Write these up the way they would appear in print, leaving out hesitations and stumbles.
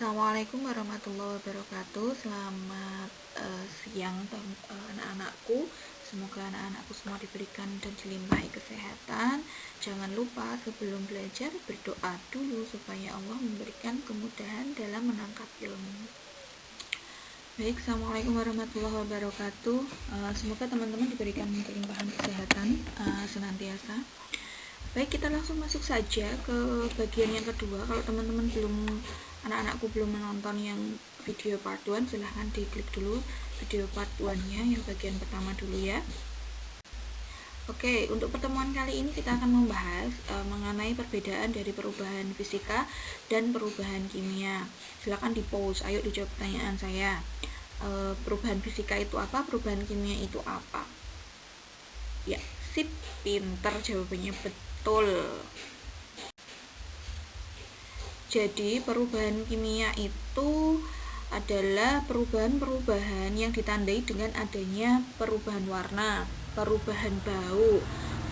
Assalamualaikum warahmatullahi wabarakatuh. Selamat siang anak-anakku. Semoga anak-anakku semua diberikan dan dilimpahi kesehatan. Jangan lupa sebelum belajar berdoa dulu supaya Allah memberikan kemudahan dalam menangkap ilmu. Baik, Assalamualaikum warahmatullahi wabarakatuh. Semoga teman-teman diberikan kelimpahan kesehatan senantiasa. Baik, kita langsung masuk saja ke bagian yang kedua. Kalau teman-teman anak-anakku belum menonton yang video part 1, silahkan diklik dulu video part 1-nya, yang bagian pertama dulu ya. Oke, untuk pertemuan kali ini kita akan membahas mengenai perbedaan dari perubahan fisika dan perubahan kimia. Silahkan di-pause, ayo dijawab pertanyaan saya. Perubahan fisika itu apa? Perubahan kimia itu apa? Ya, sip, pinter jawabannya betul. Jadi perubahan kimia itu adalah perubahan-perubahan yang ditandai dengan adanya perubahan warna, perubahan bau,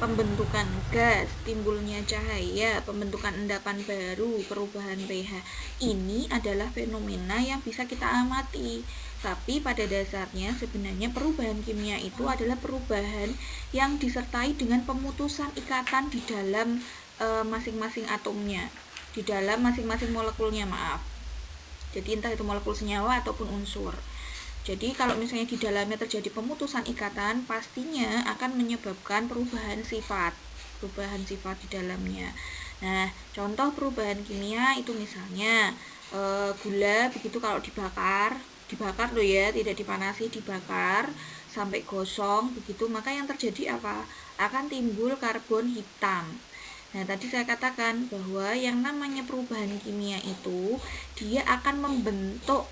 pembentukan gas, timbulnya cahaya, pembentukan endapan baru, perubahan pH. Ini adalah fenomena yang bisa kita amati. Tapi pada dasarnya sebenarnya perubahan kimia itu adalah perubahan yang disertai dengan pemutusan ikatan di dalam masing-masing atomnya, di dalam masing-masing molekulnya, maaf. Jadi entah itu molekul senyawa ataupun unsur. Jadi kalau misalnya di dalamnya terjadi pemutusan ikatan, pastinya akan menyebabkan perubahan sifat di dalamnya. Nah, contoh perubahan kimia itu misalnya gula, begitu kalau dibakar loh ya, tidak dipanasi, dibakar sampai gosong begitu, maka yang terjadi apa? Akan timbul karbon hitam. Nah, tadi saya katakan bahwa yang namanya perubahan kimia itu dia akan membentuk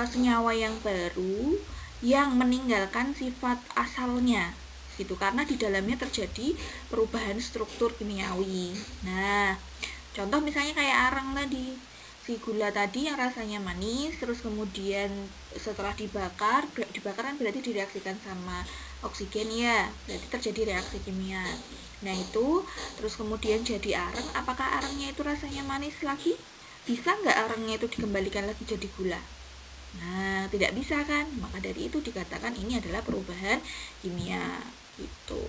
senyawa yang baru yang meninggalkan sifat asalnya gitu, karena di dalamnya terjadi perubahan struktur kimiawi. Nah, contoh misalnya kayak arang tadi, si gula tadi yang rasanya manis, terus kemudian setelah dibakar kan berarti direaksikan sama oksigen ya, berarti terjadi reaksi kimia. Nah itu, terus kemudian jadi arang. Apakah arangnya itu rasanya manis lagi? Bisa nggak arangnya itu dikembalikan lagi jadi gula? Nah, tidak bisa kan? Maka dari itu dikatakan ini adalah perubahan kimia gitu.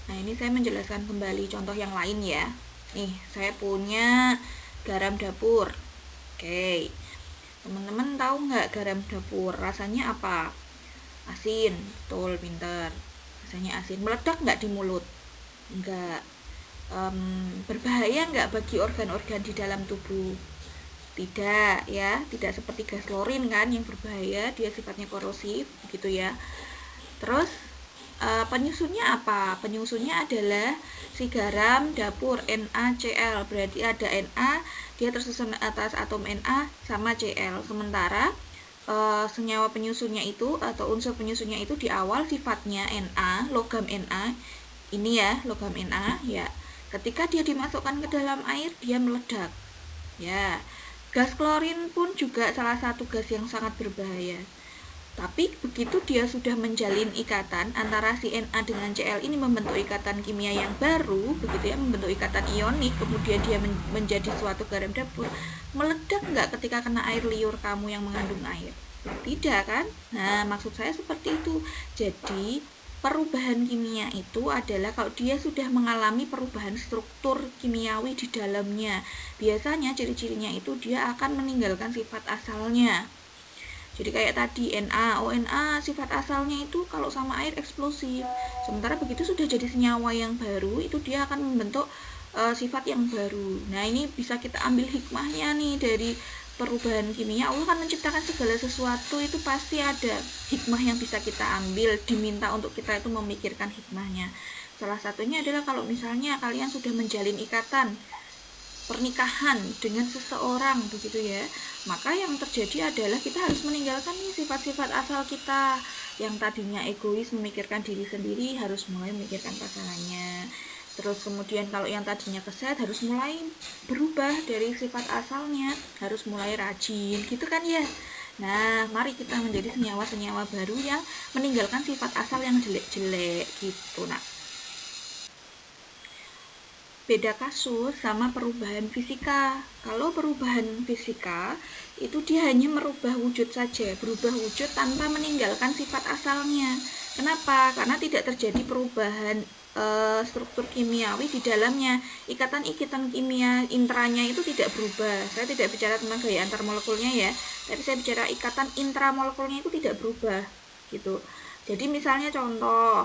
Nah, ini saya menjelaskan kembali contoh yang lain ya. Nih, saya punya garam dapur. Oke, teman-teman tahu nggak garam dapur rasanya apa? Asin, betul, pinter. Rasanya asin. Meledak nggak di mulut? Enggak. Berbahaya nggak bagi organ-organ di dalam tubuh? Tidak ya, tidak seperti gas klorin kan yang berbahaya, dia sifatnya korosif gitu ya. Terus penyusunnya apa? Penyusunnya adalah si garam dapur NaCl, berarti ada Na, dia tersusun atas atom Na sama Cl. Sementara senyawa penyusunnya itu atau unsur penyusunnya itu di awal sifatnya Na, logam Na. Ini ya, logam Na ya. Ketika dia dimasukkan ke dalam air, dia meledak. Ya. Gas klorin pun juga salah satu gas yang sangat berbahaya. Tapi begitu dia sudah menjalin ikatan antara si Na dengan Cl ini, membentuk ikatan kimia yang baru, begitu ya, membentuk ikatan ionik, kemudian dia menjadi suatu garam dapur. Meledak nggak ketika kena air liur kamu yang mengandung air? Tidak kan? Nah, maksud saya seperti itu. Jadi perubahan kimia itu adalah kalau dia sudah mengalami perubahan struktur kimiawi di dalamnya. Biasanya ciri-cirinya itu dia akan meninggalkan sifat asalnya. Jadi kayak tadi Na sifat asalnya itu kalau sama air eksplosif. Sementara begitu sudah jadi senyawa yang baru, itu dia akan membentuk sifat yang baru. Nah, ini bisa kita ambil hikmahnya nih dari perubahan kimia. Allah kan menciptakan segala sesuatu itu pasti ada hikmah yang bisa kita ambil, diminta untuk kita itu memikirkan hikmahnya. Salah satunya adalah kalau misalnya kalian sudah menjalin ikatan pernikahan dengan seseorang begitu ya, maka yang terjadi adalah kita harus meninggalkan nih sifat-sifat asal kita. Yang tadinya egois memikirkan diri sendiri harus mulai memikirkan pasangannya. Terus kemudian kalau yang tadinya keset harus mulai berubah dari sifat asalnya, harus mulai rajin gitu kan ya. Nah, mari kita menjadi senyawa-senyawa baru yang meninggalkan sifat asal yang jelek-jelek gitu. Nah, beda kasus sama perubahan fisika. Kalau perubahan fisika itu dia hanya merubah wujud saja, berubah wujud tanpa meninggalkan sifat asalnya. Kenapa? Karena tidak terjadi perubahan struktur kimiawi di dalamnya. Ikatan-ikatan kimia intranya itu tidak berubah. Saya tidak bicara tentang gaya antar molekulnya ya, tapi saya bicara ikatan intramolekulnya itu tidak berubah gitu. Jadi misalnya contoh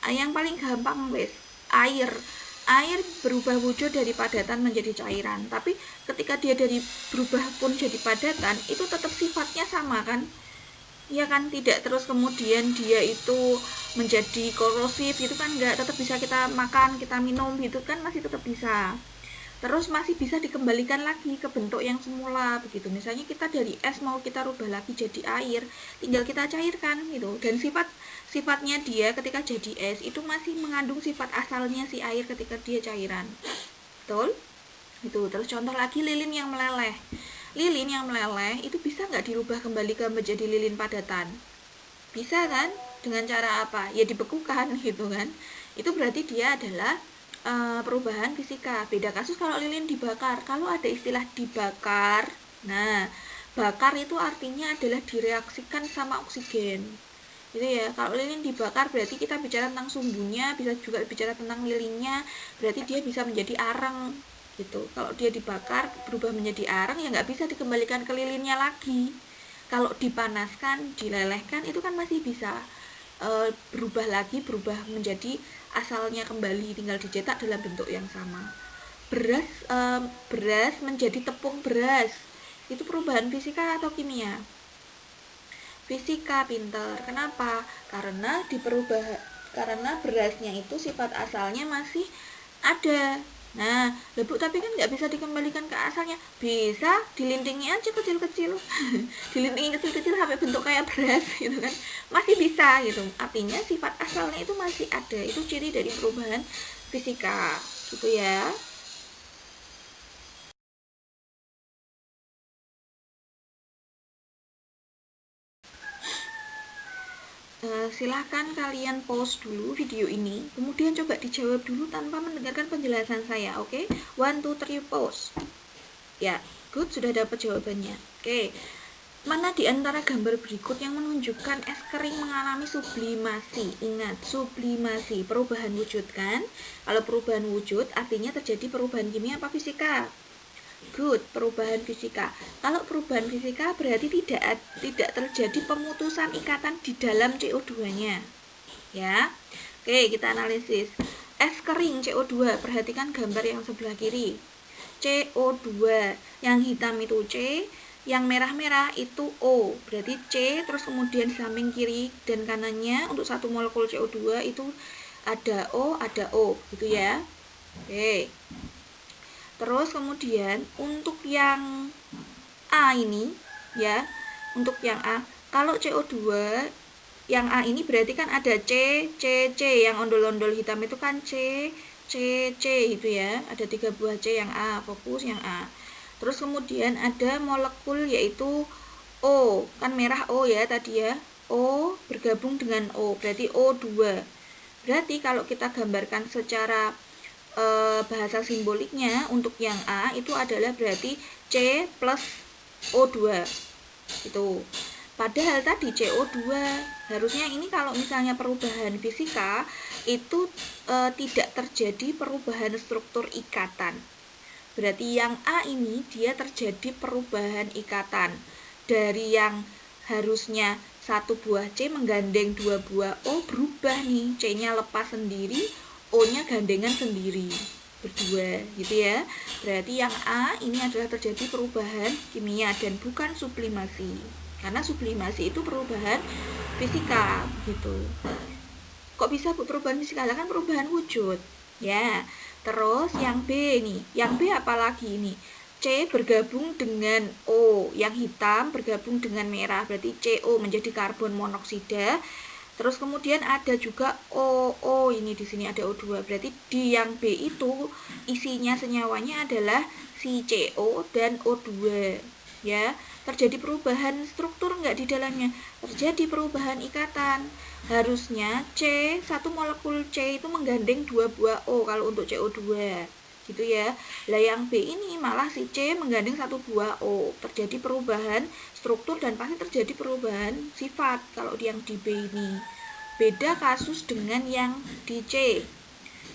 yang paling gampang wes, air berubah wujud dari padatan menjadi cairan, tapi ketika dia dari berubah pun jadi padatan itu tetap sifatnya sama kan, ya kan, tidak terus kemudian dia itu menjadi korosif gitu kan, enggak, tetap bisa kita makan, kita minum gitu kan, masih tetap bisa, terus masih bisa dikembalikan lagi ke bentuk yang semula begitu. Misalnya kita dari es mau kita rubah lagi jadi air, tinggal kita cairkan gitu, dan sifatnya dia ketika jadi es itu masih mengandung sifat asalnya si air ketika dia cairan, betul itu. Terus contoh lagi lilin yang meleleh. Lilin yang meleleh itu bisa nggak dirubah kembali ke menjadi lilin padatan? Bisa kan? Dengan cara apa? Ya dibekukan gitu kan. Itu berarti dia adalah perubahan fisika. Beda kasus kalau lilin dibakar. Kalau ada istilah dibakar, nah bakar itu artinya adalah direaksikan sama oksigen. Gitu ya. Kalau lilin dibakar berarti kita bicara tentang sumbunya, bisa juga bicara tentang lilinnya, berarti dia bisa menjadi arang gitu. Kalau dia dibakar berubah menjadi arang ya nggak bisa dikembalikan ke lilinnya lagi. Kalau dipanaskan, dilelehkan itu kan masih bisa berubah lagi, berubah menjadi asalnya kembali, tinggal dicetak dalam bentuk yang sama. Beras menjadi tepung beras itu perubahan fisika atau kimia? Fisika, pinter. Kenapa? Karena karena berasnya itu sifat asalnya masih ada. Nah, Bu, tapi kan nggak bisa dikembalikan ke asalnya. Bisa, dilintingi aja kecil-kecil. Dilintingi kecil-kecil sampai bentuk kayak beras gitu kan. Masih bisa gitu. Artinya sifat asalnya itu masih ada. Itu ciri dari perubahan fisika gitu ya. Silahkan kalian pause dulu video ini, kemudian coba dijawab dulu tanpa mendengarkan penjelasan saya, oke? 1, 2, 3, pause. Ya, good, sudah dapat jawabannya. Oke, mana di antara gambar berikut yang menunjukkan es kering mengalami sublimasi? Ingat, sublimasi, perubahan wujud kan? Kalau perubahan wujud artinya terjadi perubahan kimia apa fisika? Good, perubahan fisika. Kalau perubahan fisika berarti tidak terjadi pemutusan ikatan di dalam CO2-nya. Ya. Oke, kita analisis. Es kering CO2, perhatikan gambar yang sebelah kiri. CO2, yang hitam itu C, yang merah-merah itu O. Berarti C terus kemudian di samping kiri dan kanannya untuk satu molekul CO2 itu ada O, gitu ya. Oke. Terus kemudian untuk yang A ini ya, untuk yang A, kalau CO2 yang A ini berarti kan ada C, yang ondol-ondol hitam itu kan C itu ya, ada 3 buah C yang A, fokus yang A. Terus kemudian ada molekul yaitu O, kan merah O ya tadi ya, O bergabung dengan O, berarti O2. Berarti kalau kita gambarkan secara bahasa simboliknya untuk yang A itu adalah berarti C plus O2 itu. Padahal tadi CO2 harusnya ini kalau misalnya perubahan fisika itu tidak terjadi perubahan struktur ikatan. Berarti yang A ini dia terjadi perubahan ikatan dari yang harusnya satu buah C menggandeng 2 buah O, berubah nih, C-nya lepas sendiri, O-nya gandengan sendiri, berdua gitu ya. Berarti yang A ini adalah terjadi perubahan kimia dan bukan sublimasi. Karena sublimasi itu perubahan fisika gitu. Kok bisa perubahan fisika? Kan perubahan wujud ya. Terus yang B nih, yang B apalagi ini? C bergabung dengan O, yang hitam bergabung dengan merah, berarti CO menjadi karbon monoksida. Terus kemudian ada juga O ini di sini ada O2. Berarti di yang B itu isinya senyawanya adalah si CO dan O2 ya. terjadi perubahan struktur enggak di dalamnya? Terjadi perubahan ikatan. Harusnya satu molekul C itu menggandeng 2 buah O kalau untuk CO2 gitu ya. Lah yang B ini malah si C menggandeng 1 buah O. Terjadi perubahan struktur dan pasti terjadi perubahan sifat kalau yang di B ini. Beda kasus dengan yang di C.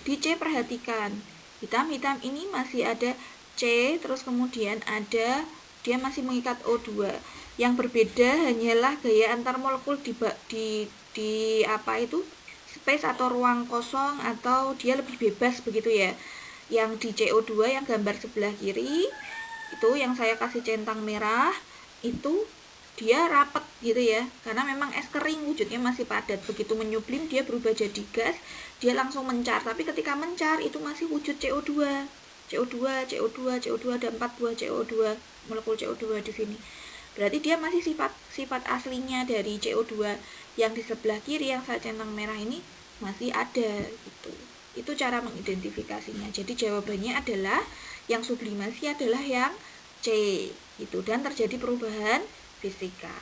Di C perhatikan, hitam-hitam ini masih ada C, terus kemudian ada dia masih mengikat O2. Yang berbeda hanyalah gaya antar molekul di apa itu? Space atau ruang kosong, atau dia lebih bebas begitu ya. Yang di CO2 yang gambar sebelah kiri itu yang saya kasih centang merah itu dia rapat gitu ya, karena memang es kering wujudnya masih padat. Begitu menyublim dia berubah jadi gas, dia langsung mencar. Tapi ketika mencar itu masih wujud CO2 ada 4 buah CO2, molekul CO2 di sini. Berarti dia masih sifat aslinya dari CO2 yang di sebelah kiri yang saya centang merah ini masih ada gitu. Itu cara mengidentifikasinya. Jadi jawabannya adalah yang sublimasi adalah yang C gitu, dan terjadi perubahan fisika.